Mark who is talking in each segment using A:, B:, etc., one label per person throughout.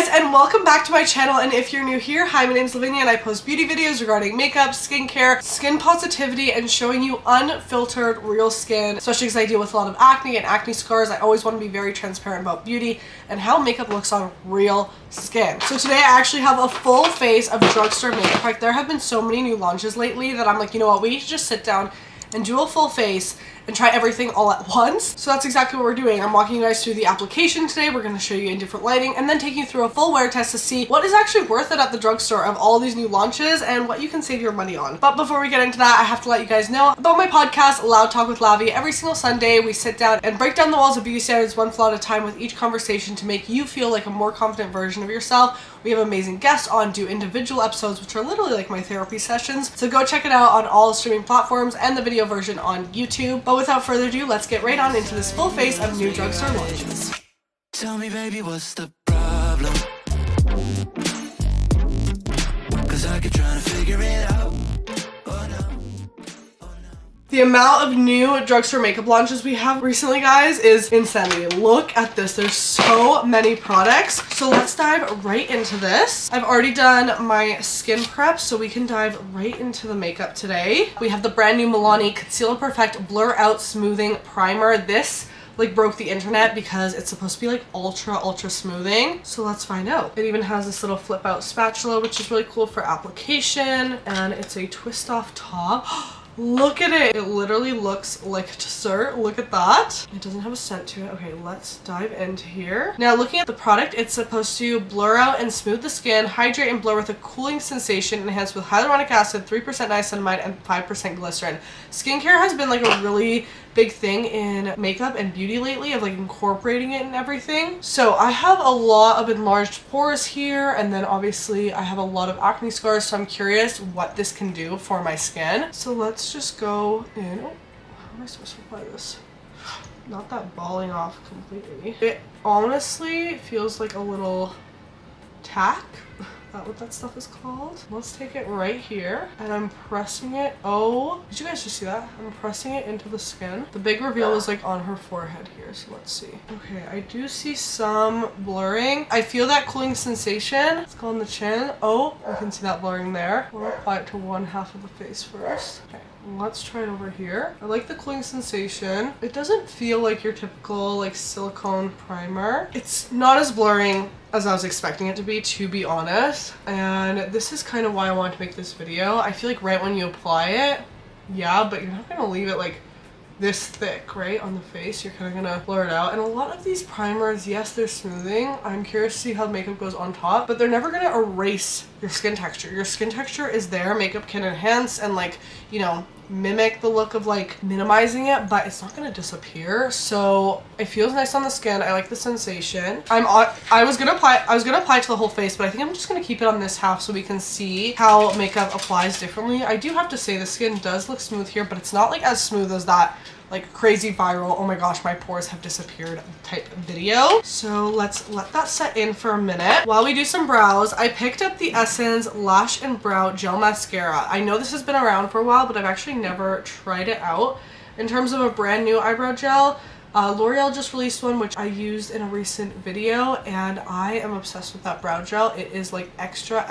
A: guys, and welcome back to my channel. And if you're new here, hi, my name is Lavinia and I post beauty videos regarding makeup, skincare, skin positivity, and showing you unfiltered real skin, especially because I deal with a lot of acne and acne scars. I always want to be very transparent about beauty and how makeup looks on real skin. So today I actually have a full face of drugstore makeup. Like, there have been so many new launches lately that I'm like, you know what, we need to just sit down and do a full face and try everything all at once. So that's exactly what we're doing. I'm walking you guys through the application today. We're going to show you in different lighting and then take you through a full wear test to see what is actually worth it at the drugstore of all these new launches and what you can save your money on. But before we get into that, I have to let you guys know about my podcast, Loud Talk with Lavi. Every single Sunday, we sit down and break down the walls of beauty standards one flaw at a time with each conversation to make you feel like a more confident version of yourself. We have amazing guests on, do individual episodes, which are literally like my therapy sessions. So go check it out on all streaming platforms and the video version on YouTube. But without further ado, let's get right on into this full face of new drugstore launches.
B: Tell me, baby, what's the problem? 'Cause I keep trying to figure it out. Oh no.
A: The amount of new drugstore makeup launches we have recently, guys, is insanity. Look at this. There's so many products. So let's dive right into this. I've already done my skin prep, so we can dive right into the makeup today. We have the brand new Milani Conceal and Perfect Blur Out Smoothing Primer. This like broke the internet because it's supposed to be like ultra smoothing. So let's find out. It even has this little flip out spatula, which is really cool for application, and it's a twist off top. Look at it. It literally looks like dessert. Look at that. It doesn't have a scent to it. Okay, let's dive into here. Now, looking at the product, it's supposed to blur out and smooth the skin, hydrate and blur with a cooling sensation, enhanced with hyaluronic acid, 3% niacinamide, and 5% glycerin. Skincare has been like a really big thing in makeup and beauty lately, of like incorporating it in everything. So I have a lot of enlarged pores here, and then obviously I have a lot of acne scars, so I'm curious what this can do for my skin. So let's just go in. Oh, how am I supposed to apply this? Not that balling off completely. It honestly feels like a little tack. Is that what that stuff is called? Let's take it right here and I'm pressing it. Oh, did you guys just see that? I'm pressing it into the skin. The big reveal is like on her forehead here, so let's see. Okay, I do see some blurring. I feel that cooling sensation. Let's go on the chin. Oh, I can see that blurring there. We'll apply it to one half of the face first. Okay. Let's try it over here. I like the cooling sensation. It doesn't feel like your typical like silicone primer. It's not as blurring as I was expecting it to be honest. And this is kind of why I wanted to make this video. I feel like right when you apply it, yeah, but you're not gonna leave it like this thick, right, on the face. You're kind of gonna blur it out. And a lot of these primers, yes, they're smoothing. I'm curious to see how makeup goes on top, but they're never gonna erase your skin texture. Your skin texture is there. Makeup can enhance and like, you know, mimic the look of like minimizing it, but it's not gonna disappear. So it feels nice on the skin. I like the sensation. I was gonna apply it to the whole face, but I think I'm just gonna keep it on this half so we can see how makeup applies differently. I do have to say the skin does look smooth here, but it's not like as smooth as that like crazy viral, oh my gosh, my pores have disappeared type video. So let's let that set in for a minute. While we do some brows, I picked up the Essence Lash and Brow Gel Mascara. I know this has been around for a while, but I've actually never tried it out. In terms of a brand new eyebrow gel, L'Oreal just released one, which I used in a recent video, and I am obsessed with that brow gel. It is like extra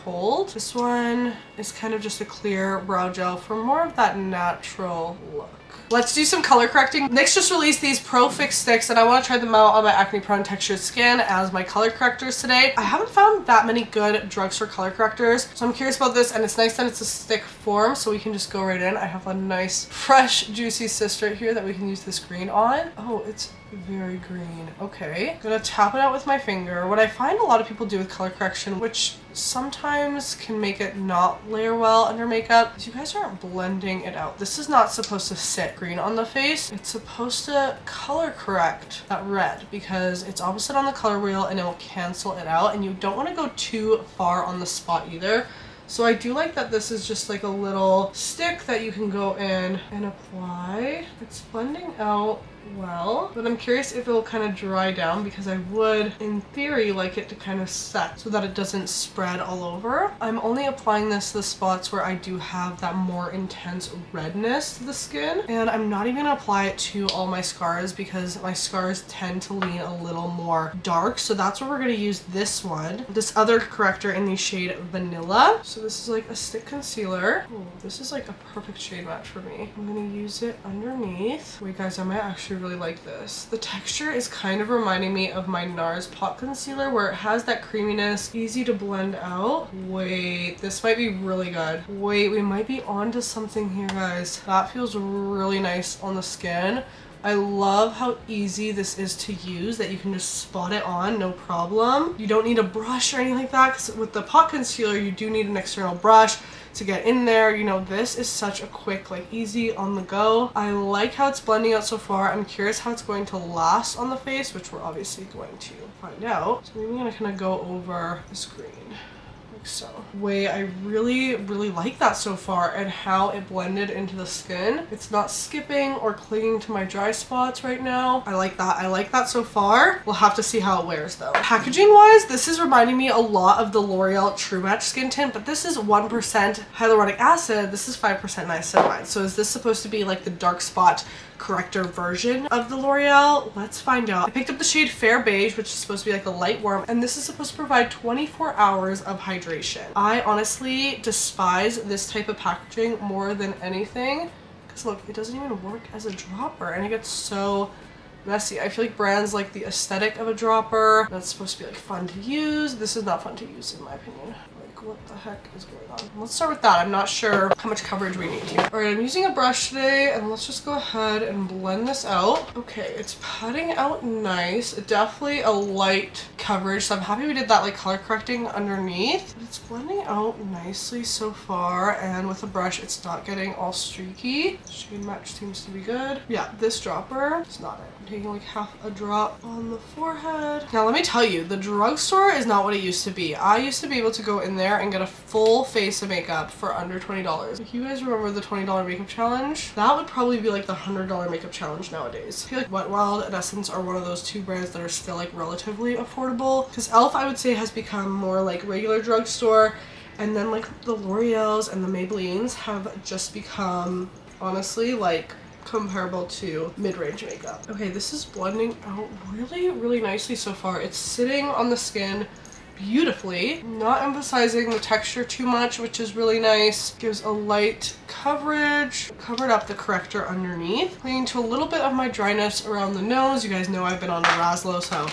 A: hold. This one is kind of just a clear brow gel for more of that natural look. Let's do some color correcting. NYX just released these Pro Fix sticks, and I want to try them out on my acne prone textured skin as my color correctors today. I haven't found that many good drugstore color correctors, so I'm curious about this, and it's nice that it's a stick form, so we can just go right in. I have a nice fresh juicy cyst right here that we can use this green on. Oh, it's very green. Okay, I'm gonna tap it out with my finger. What I find a lot of people do with color correction, which sometimes can make it not layer well under makeup, is you guys aren't blending it out. This is not supposed to sit green on the face. It's supposed to color correct that red because it's opposite on the color wheel and it will cancel it out, and you don't want to go too far on the spot either. So I do like that this is just like a little stick that you can go in and apply. It's blending out well, but I'm curious if it will kind of dry down because I would, in theory, like it to kind of set so that it doesn't spread all over. I'm only applying this to the spots where I do have that more intense redness to the skin, and I'm not even gonna apply it to all my scars because my scars tend to lean a little more dark, so that's where we're gonna use this one, this other corrector in the shade Vanilla. So this is like a stick concealer. Ooh, this is like a perfect shade match for me. I'm gonna use it underneath. Wait guys, I might actually really like this. The texture is kind of reminding me of my NARS pot concealer where it has that creaminess, easy to blend out. Wait, this might be really good. Wait, we might be onto something here, guys. That feels really nice on the skin. I love how easy this is to use, that you can just spot it on, no problem. You don't need a brush or anything like that, because with the pot concealer, you do need an external brush to get in there. You know, this is such a quick, like easy on the go. I like how it's blending out so far. I'm curious how it's going to last on the face, which we're obviously going to find out. So maybe I'm gonna kind of go over the screen. So wait, I really like that so far and how it blended into the skin. It's not skipping or clinging to my dry spots right now. I like that. I like that so far. We'll have to see how it wears though. Packaging wise, this is reminding me a lot of the L'Oreal True Match Skin Tint, but this is 1% hyaluronic acid. This is 5% niacinamide. So is this supposed to be like the dark spot corrector version of the L'Oreal? Let's find out. I picked up the shade Fair Beige, which is supposed to be like a light warm, and this is supposed to provide 24 hours of hydration. I honestly despise this type of packaging more than anything because look, it doesn't even work as a dropper and it gets so messy. I feel like brands like the aesthetic of a dropper that's supposed to be like fun to use. This is not fun to use in my opinion. What the heck is going on? Let's start with that. I'm not sure how much coverage we need here. All right, I'm using a brush today and let's just go ahead and blend this out. Okay, it's putting out nice. Definitely a light coverage, so I'm happy we did that like color correcting underneath. But it's blending out nicely so far, and with a brush it's not getting all streaky. Shade match seems to be good. Yeah, this dropper is not it. I'm taking like half a drop on the forehead. Now let me tell you, the drugstore is not what it used to be. I used to be able to go in there and get a full face of makeup for under $20. If you guys remember the $20 makeup challenge, that would probably be like the $100 makeup challenge nowadays. I feel like Wet n Wild and Essence are one of those two brands that are still like relatively affordable, because e.l.f. I would say has become more like regular drugstore, and then like the L'Oreals and the Maybellines have just become honestly like comparable to mid-range makeup. Okay, this is blending out really nicely so far. It's sitting on the skin beautifully, not emphasizing the texture too much, which is really nice. Gives a light coverage, covered up the corrector underneath, leading to a little bit of my dryness around the nose. You guys know I've been on a Raslo, so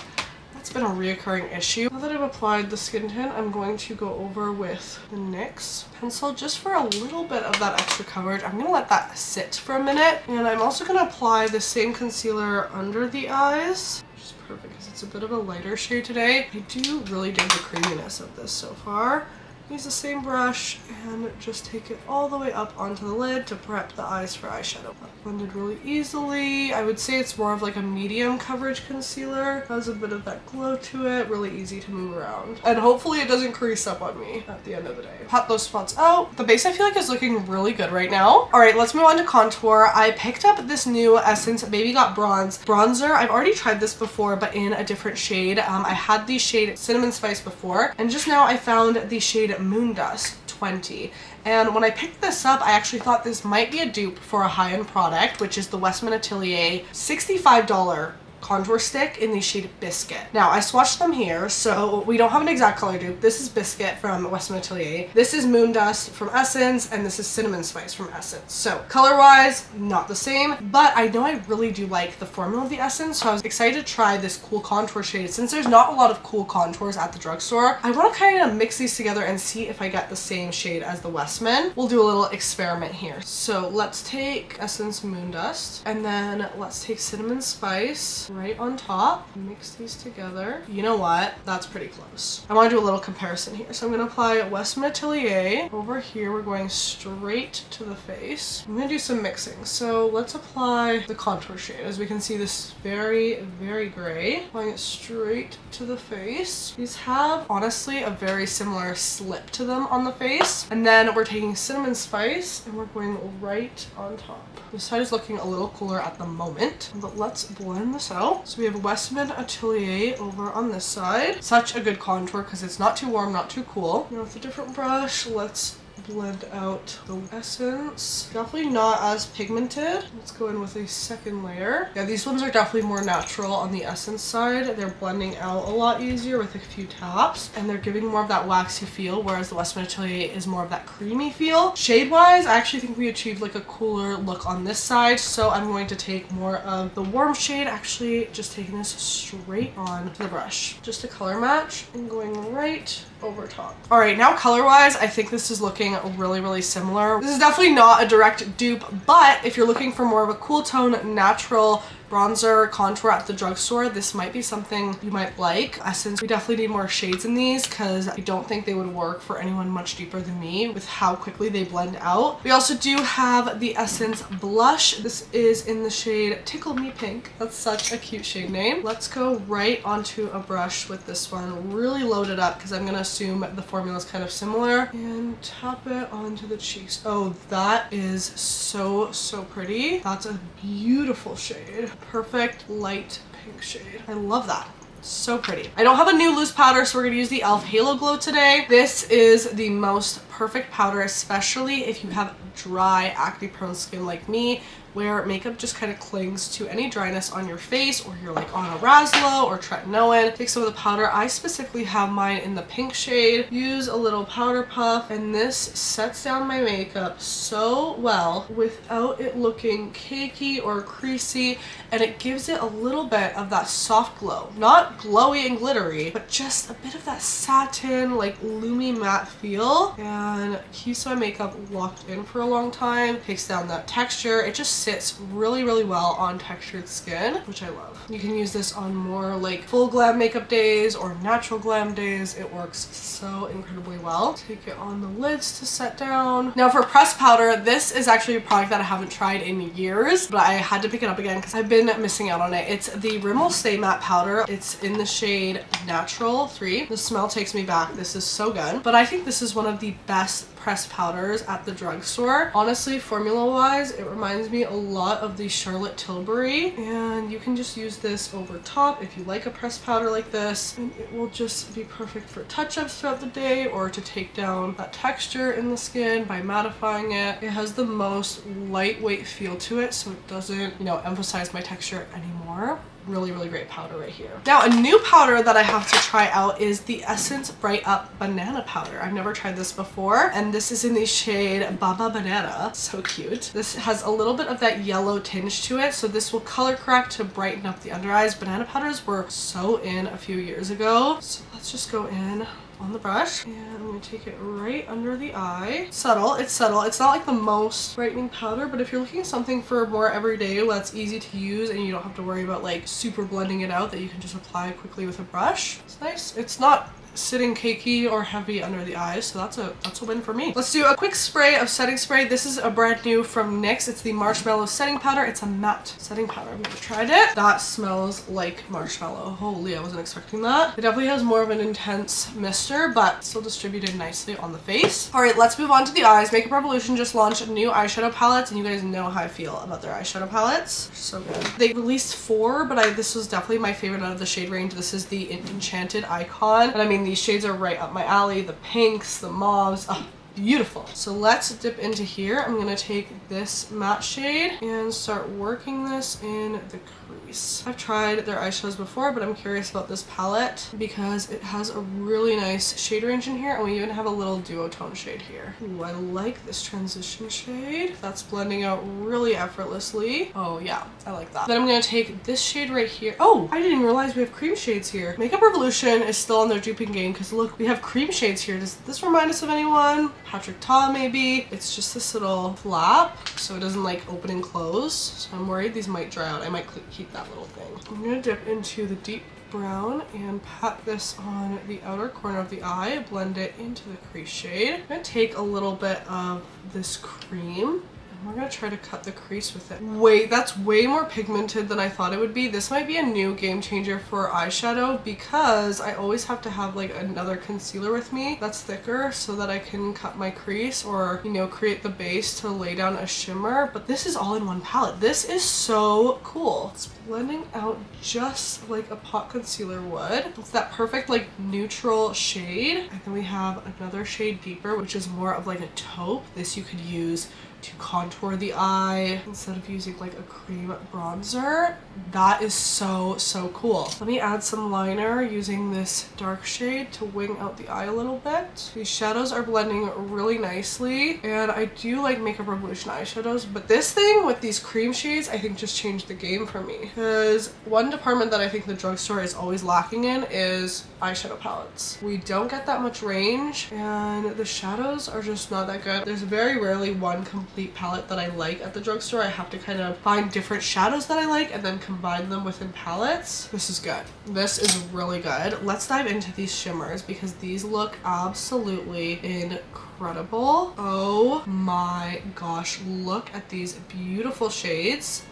A: that's been a reoccurring issue. Now that I've applied the skin tint, I'm going to go over with the NYX pencil just for a little bit of that extra coverage. I'm gonna let that sit for a minute, and I'm also gonna apply the same concealer under the eyes. Perfect because it's a bit of a lighter shade today. I do really dig the creaminess of this so far. Use the same brush and just take it all the way up onto the lid to prep the eyes for eyeshadow. That blended really easily. I would say it's more of like a medium coverage concealer. Has a bit of that glow to it. Really easy to move around. And hopefully it doesn't crease up on me at the end of the day. Pat those spots out. The base I feel like is looking really good right now. Alright, let's move on to contour. I picked up this new Essence Baby Got Bronze bronzer. I've already tried this before, but in a different shade. I had the shade Cinnamon Spice before, and just now I found the shade Moon Dust 20, and when I picked this up I actually thought this might be a dupe for a high-end product, which is the Westman Atelier $65 contour stick in the shade Biscuit. Now I swatched them here, so we don't have an exact color dupe. This is Biscuit from Westman Atelier, this is Moon Dust from Essence, and this is Cinnamon Spice from Essence. So color wise not the same, but I know I really do like the formula of the Essence, so I was excited to try this cool contour shade. Since there's not a lot of cool contours at the drugstore, I want to kind of mix these together and see if I get the same shade as the Westman. We'll do a little experiment here. So let's take Essence Moon Dust, and then let's take Cinnamon Spice. right on top. Mix these together. You know what? That's pretty close. I want to do a little comparison here. So I'm going to apply Westman Atelier. Over here, we're going straight to the face. I'm going to do some mixing. So let's apply the contour shade. As we can see, this is very, very gray. Applying it straight to the face. These have, honestly, a very similar slip to them on the face. And then we're taking Cinnamon Spice and we're going right on top. This side is looking a little cooler at the moment, but let's blend this out. So we have Westman Atelier over on this side. Such a good contour because it's not too warm, not too cool. Now with a different brush, let's blend out the essence. Definitely not as pigmented. Let's go in with a second layer. Yeah, these ones are definitely more natural on the essence side. They're blending out a lot easier with a few taps, and they're giving more of that waxy feel, whereas the Westman Atelier is more of that creamy feel. Shade wise, I actually think we achieved like a cooler look on this side, so I'm going to take more of the warm shade, actually just taking this straight on to the brush. Just a color match and going right over top. All right, now color wise, I think this is looking really, really similar. This is definitely not a direct dupe, but if you're looking for more of a cool tone, natural bronzer contour at the drugstore, this might be something you might like. Essence, we definitely need more shades in these because I don't think they would work for anyone much deeper than me with how quickly they blend out. We also do have the Essence blush. This is in the shade Tickle Me Pink. That's such a cute shade name. Let's go right onto a brush with this one. Really load it up because I'm gonna assume the formula is kind of similar, and tap it onto the cheeks. Oh, that is so, so pretty. That's a beautiful shade. Perfect light pink shade. I love that. So pretty. I don't have a new loose powder, so we're gonna use the e.l.f. Halo Glow today. This is the most perfect powder, especially if you have dry, acne prone skin like me, where makeup just kind of clings to any dryness on your face, or you're like on a Raslo or tretinoin. Take some of the powder. I specifically have mine in the pink shade. Use a little powder puff, and this sets down my makeup so well without it looking cakey or creasy, and it gives it a little bit of that soft glow. Not glowy and glittery, but just a bit of that satin, like loomy matte feel, and keeps my makeup locked in for a long time. Takes down that texture. It just sits really, really well on textured skin, which I love. You can use this on more like full glam makeup days or natural glam days. It works so incredibly well. Take it on the lids to set down. Now for pressed powder, this is actually a product that I haven't tried in years, but I had to pick it up again because I've been missing out on it. It's the Rimmel Stay Matte Powder. It's in the shade Natural 3. The smell takes me back. This is so good. But I think this is one of the best pressed powders at the drugstore. Honestly, formula wise, it reminds me a lot of the Charlotte Tilbury, and you can just use this over top if you like a pressed powder like this, and it will just be perfect for touch-ups throughout the day or to take down that texture in the skin by mattifying it. It has the most lightweight feel to it, so it doesn't, you know, emphasize my texture anymore. Really, really great powder right here. Now, a new powder that I have to try out is the Essence Bright Up Banana Powder. I've never tried this before, and this is in the shade Baba Banana. So cute. This has a little bit of that yellow tinge to it, so this will color correct to brighten up the under eyes. Banana powders were so in a few years ago. So let's just go in on the brush, and I'm going to take it right under the eye. Subtle. It's not like the most brightening powder, but if you're looking at something for more everyday that's easy to use and you don't have to worry about like super blending it out, that you can just apply quickly with a brush, it's nice. It's not sitting cakey or heavy under the eyes, so that's a win for me. Let's do a quick spray of setting spray. This is a brand new from NYX. It's the Marshmallow Setting Powder. It's a matte setting powder. I've never tried it. That smells like marshmallow. Holy, I wasn't expecting that. It definitely has more of an intense mister, but still distributed nicely on the face. All right, let's move on to the eyes. Makeup Revolution just launched new eyeshadow palettes, and you guys know how I feel about their eyeshadow palettes. So good. They released 4, but this was definitely my favorite out of the shade range. This is the Enchanted Icon, and I mean, these shades are right up my alley. The pinks, the mauves, oh, beautiful. So let's dip into here. I'm gonna take this matte shade and start working this in the crease. I've tried their eyeshadows before, but I'm curious about this palette because it has a really nice shade range in here, and we even have a little duotone shade here. Ooh, I like this transition shade. That's blending out really effortlessly. Oh yeah, I like that. Then I'm gonna take this shade right here. Oh, I didn't even realize we have cream shades here. Makeup Revolution is still on their duping game because look, we have cream shades here. Does this remind us of anyone? Patrick Ta maybe. It's just this little flap so it doesn't like open and close. So I'm worried these might dry out. I might keep that little thing. I'm gonna dip into the deep brown and pat this on the outer corner of the eye, blend it into the crease shade. I'm gonna take a little bit of this cream. We're gonna try to cut the crease with it. Wait, that's way more pigmented than I thought it would be. This might be a new game changer for eyeshadow because I always have to have like another concealer with me that's thicker so that I can cut my crease or, you know, create the base to lay down a shimmer. But this is all in one palette. This is so cool. It's blending out just like a pot concealer would. It's that perfect like neutral shade. And then we have another shade deeper, which is more of like a taupe. This you could use to contour the eye instead of using like a cream bronzer. That is so cool. Let me add some liner using this dark shade to wing out the eye a little bit. These shadows are blending really nicely, and I do like Makeup Revolution eyeshadows, but this thing with these cream shades I think just changed the game for me, because one department that I think the drugstore is always lacking in is eyeshadow palettes. We don't get that much range and the shadows are just not that good. There's very rarely one complete palette that I like at the drugstore. I have to kind of find different shadows that I like and then combine them within palettes. This is good. This is really good. Let's dive into these shimmers because these look absolutely incredible. Oh my gosh, look at these beautiful shades.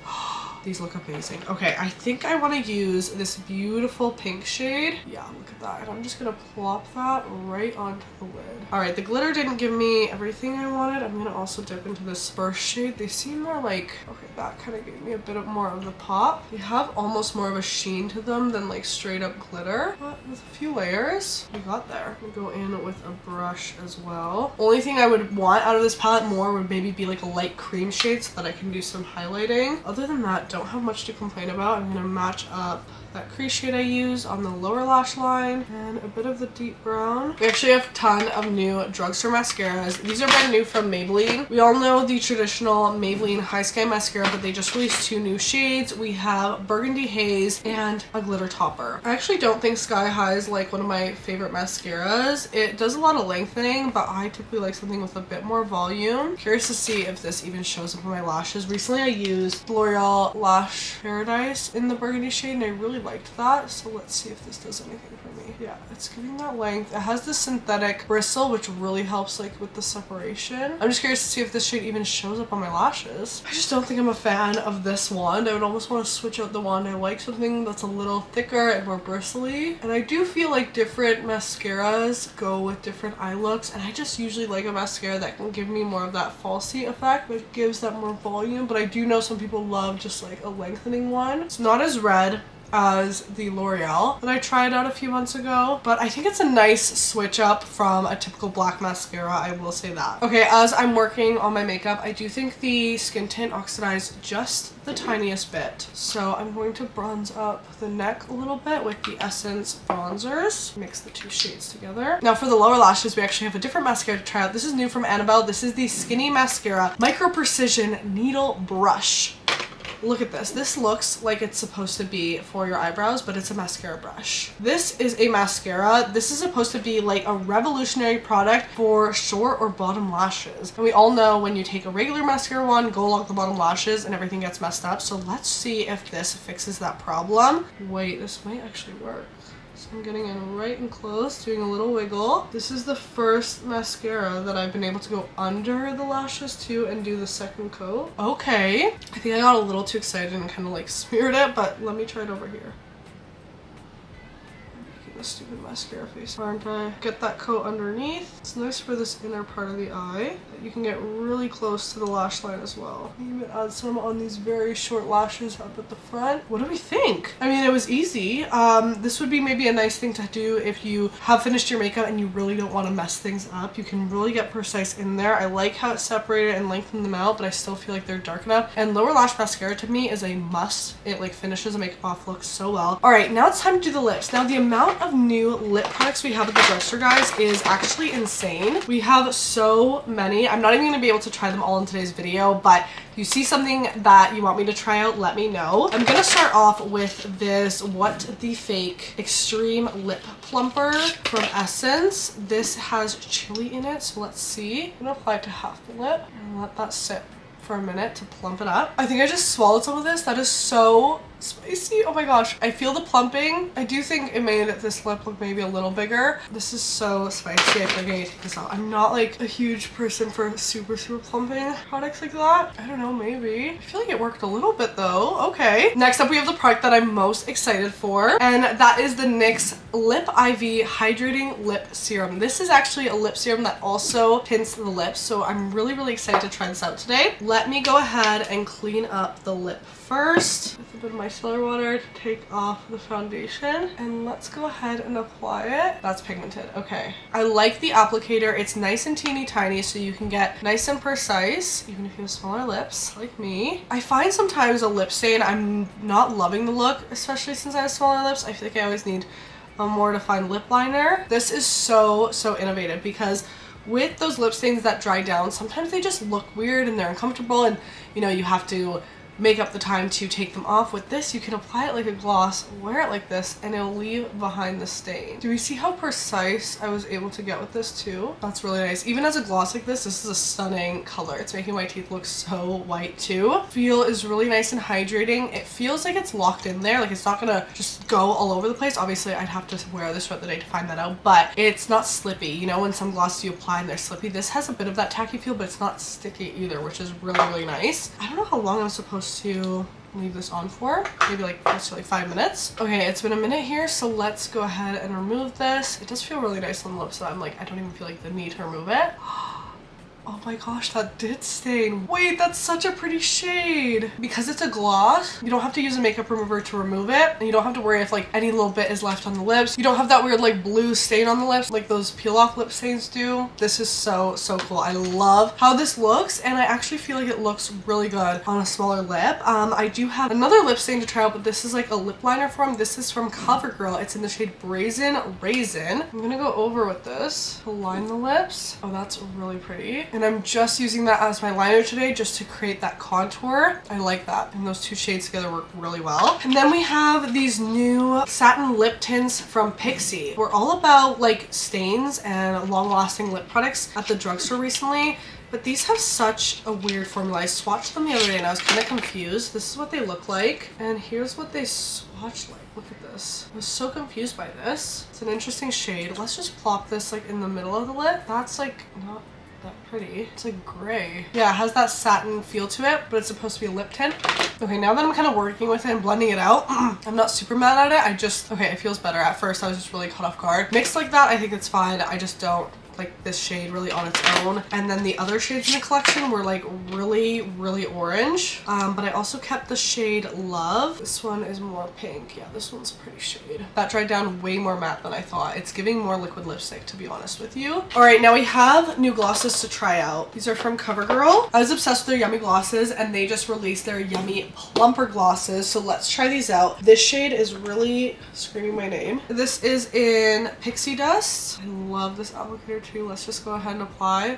A: These look amazing. Okay, I think I want to use this beautiful pink shade. Yeah, look at that. And I'm just gonna plop that right onto the lid. All right, the glitter didn't give me everything I wanted. I'm gonna also dip into this first shade. They seem more like, okay, that kind of gave me a bit of more of the pop. They have almost more of a sheen to them than like straight up glitter, but with a few layers, we got there. I'm gonna go in with a brush as well. Only thing I would want out of this palette more would maybe be like a light cream shade so that I can do some highlighting. Other than that, don't have much to complain about. I'm gonna match up that crease shade I used on the lower lash line and a bit of the deep brown. We actually have a ton of new drugstore mascaras. These are brand new from Maybelline. We all know the traditional Maybelline High Sky mascara, but they just released two new shades. We have Burgundy Haze and a glitter topper. I actually don't think Sky High is like one of my favorite mascaras. It does a lot of lengthening, but I typically like something with a bit more volume. Curious to see if this even shows up on my lashes. Recently I used L'Oreal Lash Paradise in the burgundy shade and I really liked that, so let's see if this does anything for me. Yeah, it's giving that length. It has this synthetic bristle which really helps like with the separation. I'm just curious to see if this shade even shows up on my lashes. I just don't think I'm a fan of this wand. I would almost want to switch out the wand. I like something that's a little thicker and more bristly, and I do feel like different mascaras go with different eye looks, and I just usually like a mascara that can give me more of that falsie effect, which gives that more volume. But I do know some people love just like a lengthening one. It's not as red as the L'Oreal that I tried out a few months ago, but I think it's a nice switch up from a typical black mascara, I will say that. Okay, as I'm working on my makeup, I do think the skin tint oxidized just the tiniest bit, so I'm going to bronze up the neck a little bit with the Essence bronzers. Mix the two shades together. Now for the lower lashes, we actually have a different mascara to try out. This is new from Annabelle. This is the Skinny Mascara Micro Precision Needle Brush. Look at this. This looks like it's supposed to be for your eyebrows, but it's a mascara brush. This is a mascara. This is supposed to be like a revolutionary product for short or bottom lashes. And we all know when you take a regular mascara wand, go along the bottom lashes and everything gets messed up. So let's see if this fixes that problem. Wait, this might actually work. So I'm getting in right and close, doing a little wiggle. This is the first mascara that I've been able to go under the lashes too and do the second coat. Okay, I think I got a little too excited and kind of like smeared it, but let me try it over here. Stupid mascara face, aren't I? Get that coat underneath. It's nice for this inner part of the eye that you can get really close to the lash line as well. You can add some on these very short lashes up at the front. What do we think? I mean, it was easy. This would be maybe a nice thing to do if you have finished your makeup and you really don't want to mess things up. You can really get precise in there. I like how it separated and lengthened them out, but I still feel like they're dark enough. And lower lash mascara to me is a must. It like finishes a makeup off look so well. All right, now it's time to do the lips. Now the amount of of new lip products we have at the drugstore, guys, is actually insane. We have so many. I'm not even going to be able to try them all in today's video, but if you see something that you want me to try out, let me know. I'm going to start off with this What the Fake Extreme Lip Plumper from Essence. This has chili in it, so let's see. I'm going to apply it to half the lip and let that sit for a minute to plump it up. I think I just swallowed some of this. That is so spicy. Oh my gosh. I feel the plumping. I do think it made this lip look maybe a little bigger. This is so spicy. I think I need to take this out. I'm not like a huge person for super plumping products like that. I don't know, maybe. I feel like it worked a little bit though. Okay. Next up, we have the product that I'm most excited for, and that is the NYX Lip IV Hydrating Lip Serum. This is actually a lip serum that also tints the lips, so I'm really excited to try this out today. Let me go ahead and clean up the lip first with a bit of micellar water to take off the foundation, and let's go ahead and apply it. That's pigmented. Okay. I like the applicator. It's nice and teeny tiny, so you can get nice and precise even if you have smaller lips like me. I find sometimes a lip stain, I'm not loving the look, especially since I have smaller lips. I feel like I always need a more defined lip liner. This is so innovative, because with those lip stains that dry down, sometimes they just look weird and they're uncomfortable, and you know, you have to make up the time to take them off. With this, you can apply it like a gloss, wear it like this, and it'll leave behind the stain. Do we see how precise I was able to get with this too? That's really nice. Even as a gloss like this is a stunning color. It's making my teeth look so white too. Feel is really nice and hydrating. It feels like it's locked in there, like it's not gonna just go all over the place. Obviously, I'd have to wear this throughout the day to find that out, but it's not slippy. You know, when some glosses you apply and they're slippy, this has a bit of that tacky feel, but it's not sticky either, which is really nice. I don't know how long I'm supposed to leave this on for. Maybe like 5 minutes. Okay, it's been a minute here, so let's go ahead and remove this. It does feel really nice on the lips, so I'm like, I don't even feel like the need to remove it. Oh my gosh, that did stain. Wait, that's such a pretty shade. Because it's a gloss, you don't have to use a makeup remover to remove it. And you don't have to worry if like any little bit is left on the lips. You don't have that weird like blue stain on the lips like those peel off lip stains do. This is so cool. I love how this looks, and I actually feel like it looks really good on a smaller lip. I do have another lip stain to try out, but this is like a lip liner form. This is from CoverGirl. It's in the shade Brazen Raisin. I'm gonna go over with this to line the lips. Oh, that's really pretty. And I'm just using that as my liner today just to create that contour. I like that. And those two shades together work really well. And then we have these new satin lip tints from Pixi. We're all about like stains and long-lasting lip products at the drugstore recently, but these have such a weird formula. I swatched them the other day and I was kind of confused. This is what they look like, and here's what they swatched like. Look at this. I was so confused by this. It's an interesting shade. Let's just plop this like in the middle of the lip. That's like not that pretty. It's like gray. Yeah, it has that satin feel to it, but it's supposed to be a lip tint. Okay, now that I'm kind of working with it and blending it out, I'm not super mad at it. Okay, it feels better. At first, I was just really caught off guard. Mixed like that, I think it's fine. I just don't like this shade really on its own. And then the other shades in the collection were like really orange, but I also kept the shade Love. This one is more pink. Yeah, this one's a pretty shade. That dried down way more matte than I thought. It's giving more liquid lipstick, to be honest with you. All right, now we have new glosses to try out. These are from CoverGirl. I was obsessed with their Yummy glosses, and they just released their Yummy Plumper glosses, so let's try these out. This shade is really screaming my name. This is in Pixie Dust. I love this applicator too. Let's just go ahead and apply.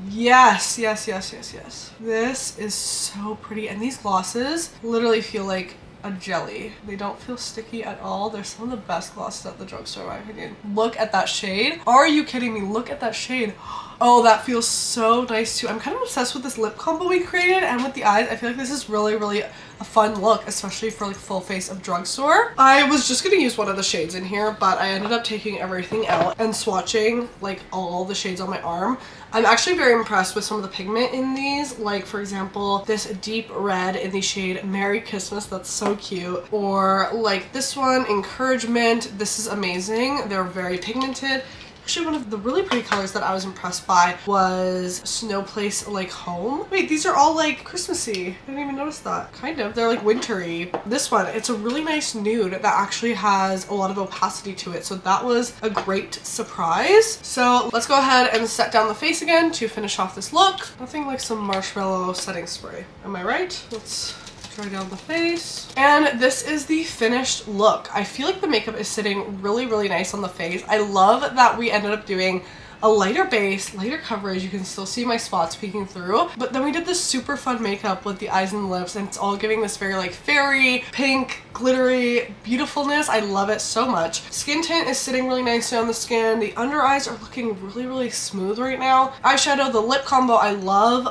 A: Yes. This is so pretty, and these glosses literally feel like a jelly. They don't feel sticky at all. They're some of the best glosses at the drugstore in my opinion. Look at that shade. Are you kidding me? Look at that shade. Oh, that feels so nice too. I'm kind of obsessed with this lip combo we created, and with the eyes. I feel like this is really a fun look, especially for like full face of drugstore. I was just gonna use one of the shades in here, but I ended up taking everything out and swatching like all the shades on my arm. I'm actually very impressed with some of the pigment in these, like for example this deep red in the shade Merry Christmas. That's so cute. Or like this one, Encouragement. This is amazing. They're very pigmented. Actually, one of the really pretty colors that I was impressed by was Snow Place Like Home. Wait, these are all like Christmassy. I didn't even notice that. Kind of. They're like wintry. This one, it's a really nice nude that actually has a lot of opacity to it. So that was a great surprise. So let's go ahead and set down the face again to finish off this look. Nothing like some marshmallow setting spray. Am I right? Let's dry down the face. And this is the finished look. I feel like the makeup is sitting really, really nice on the face. I love that we ended up doing a lighter base, lighter coverage. You can still see my spots peeking through. But then we did this super fun makeup with the eyes and lips, and it's all giving this very like fairy, pink, glittery beautifulness. I love it so much. Skin tint is sitting really nicely on the skin. The under eyes are looking really, really smooth right now. Eyeshadow, the lip combo, I love.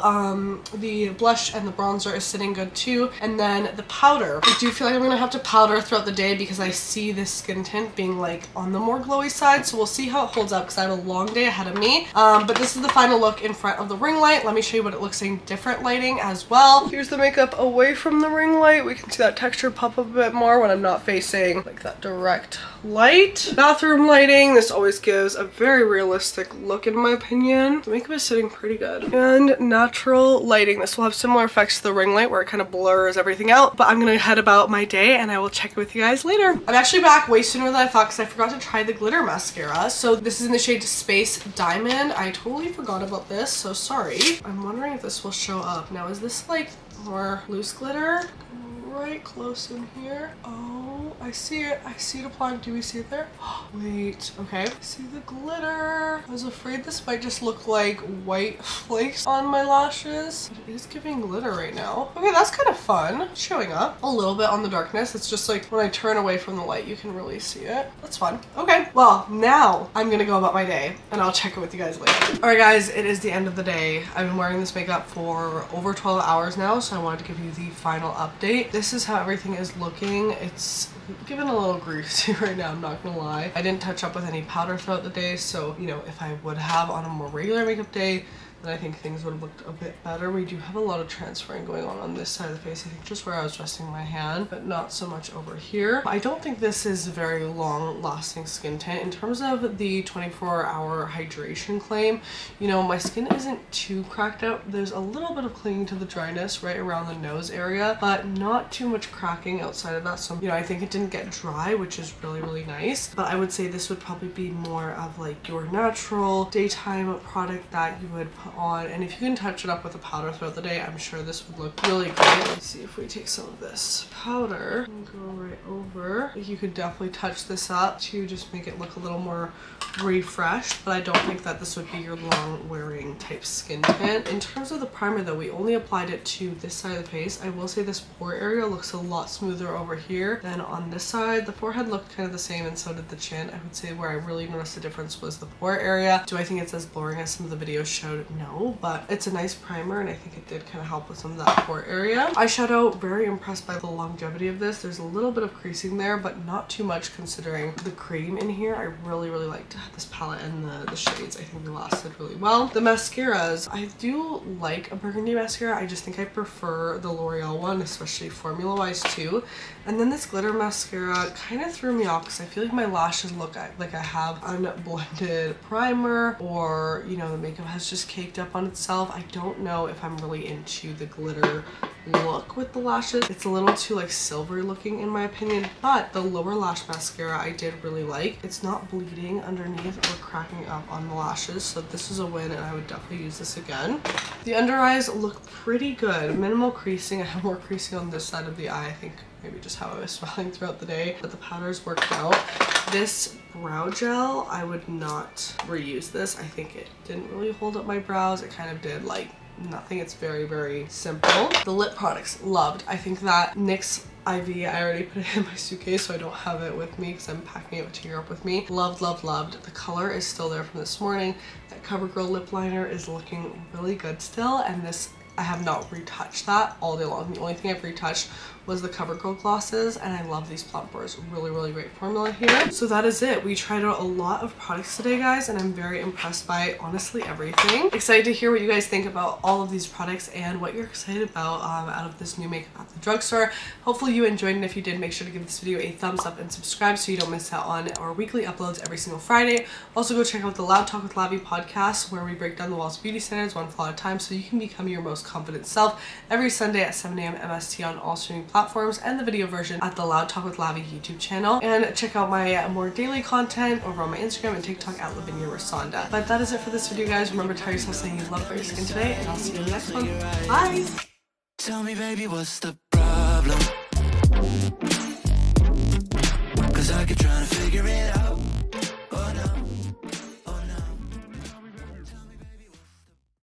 A: The blush and the bronzer is sitting good too. And then the powder. I do feel like I'm gonna have to powder throughout the day because I see this skin tint being like on the more glowy side. So we'll see how it holds up because I have a long day ahead of me. But this is the final look in front of the ring light. Let me show you what it looks like in different lighting as well. Here's the makeup away from the ring light. We can see that texture pop up a bit more when I'm not facing like that direct light. Bathroom lighting. This always gives a very realistic look in my opinion. The makeup is sitting pretty good. And natural lighting. This will have similar effects to the ring light where it kind of blurs everything out. But I'm gonna head about my day and I will check with you guys later. I'm actually back way sooner than I thought because I forgot to try the glitter mascara. So this is in the shade Space Diamond. I totally forgot about this, so sorry. I'm wondering if this will show up. Now is this like more loose glitter? Right close in here. Oh, I see it. I see it applied. Do we see it there? Wait, okay. I see the glitter. I was afraid this might just look like white flakes on my lashes. But it is giving glitter right now. Okay, that's kind of fun. It's showing up a little bit on the darkness. It's just like when I turn away from the light, you can really see it. That's fun. Okay, well, now I'm gonna go about my day and I'll check it with you guys later. All right, guys, it is the end of the day. I've been wearing this makeup for over 12 hours now, so I wanted to give you the final update. This is how everything is looking. It's given a little greasy right now, I'm not gonna lie. I didn't touch up with any powder throughout the day, so you know, if I would have on a more regular makeup day, then I think things would have looked a bit better. We do have a lot of transferring going on this side of the face. I think just where I was resting my hand, but not so much over here. I don't think this is very long lasting skin tint. In terms of the 24-hour hydration claim, you know, my skin isn't too cracked out. There's a little bit of clinging to the dryness right around the nose area, but not too much cracking outside of that. So, you know, I think it didn't get dry, which is really, really nice. But I would say this would probably be more of like your natural daytime product that you would put on, and if you can touch it up with a powder throughout the day, I'm sure this would look really great. Let's see if we take some of this powder and go right over. You could definitely touch this up to just make it look a little more refreshed, but I don't think that this would be your long wearing type skin tint. In terms of the primer though, we only applied it to this side of the face. I will say this pore area looks a lot smoother over here than on this side. The forehead looked kind of the same and so did the chin. I would say where I really noticed the difference was the pore area. Do I think it's as blurring as some of the videos showed? No, but it's a nice primer and I think it did kind of help with some of that pore area. Eyeshadow, very impressed by the longevity of this. There's a little bit of creasing there, but not too much considering the cream in here. I really, really liked this palette and the shades. I think they lasted really well. The mascaras, I do like a burgundy mascara. I just think I prefer the L'Oreal one, especially formula wise too. And then this glitter mascara kind of threw me off because I feel like my lashes look like I have unblended primer, or you know, the makeup has just caked up on itself. I don't know if I'm really into the glitter look with the lashes. It's a little too like silvery looking in my opinion, but the lower lash mascara I did really like. It's not bleeding underneath or cracking up on the lashes, so this is a win and I would definitely use this again. The under eyes look pretty good. Minimal creasing. I have more creasing on this side of the eye. I think maybe just how I was smiling throughout the day, but the powders worked out. This brow gel, I would not reuse this. I think it didn't really hold up my brows. It kind of did like nothing. It's very, very simple. The lip products, loved. I think that NYX IV, I already put it in my suitcase, so I don't have it with me because I'm packing it to Europe with me. Loved, loved, loved. The color is still there from this morning. That CoverGirl lip liner is looking really good still, and this, I have not retouched that all day long. The only thing I've retouched was the CoverGirl glosses, and I love these plumpers. Really, really great formula here. So that is it. We tried out a lot of products today, guys, and I'm very impressed by honestly everything. Excited to hear what you guys think about all of these products and what you're excited about out of this new makeup at the drugstore. Hopefully you enjoyed, and if you did, make sure to give this video a thumbs up and subscribe so you don't miss out on our weekly uploads every single Friday. Also go check out the Loud Talk with Lavi podcast, where we break down the walls beauty standards one flaw at a time so you can become your most confident self, every Sunday at 7 AM MST on all streaming platforms, and the video version at the Loud Talk with Lavi YouTube channel. And check out my more daily content over on my Instagram and TikTok at Lavinia. But that is it for this video, guys. Remember to tell yourself something you love for your skin today, and I'll see you in the next one. Bye!
B: Tell me, baby, what's the problem? problem. Cause I keep trying to figure it out.